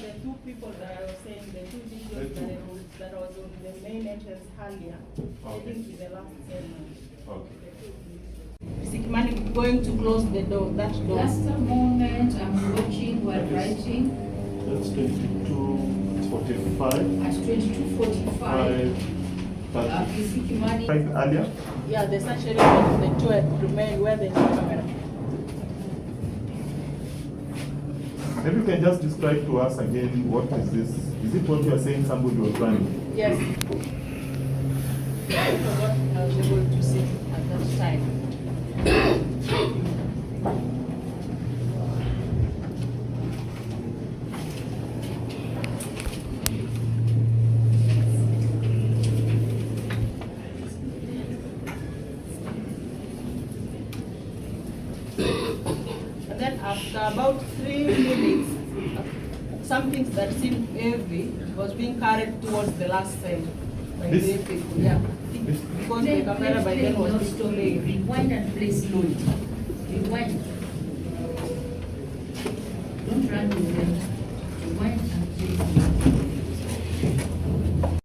the two people that I was saying, the two individuals that was on the main entrance earlier. I think is the last segment. Okay. Sikimani going to close the door, that door. Just a moment, I'm watching while writing. That's 22:45. At 22:45. Sikimani. Earlier? Yeah, the search area of the two remain where the camera. Maybe you can just describe to us again what is this? Is it what you are saying somebody was running? Yes. I forgot I was able to see at that time. And then after about 3 minutes, some things that seemed heavy was being carried towards the last side by the people. Yeah. Because the camera by then was slowly. Rewind and play slowly. Rewind. Don't run with them. Rewind and play slowly.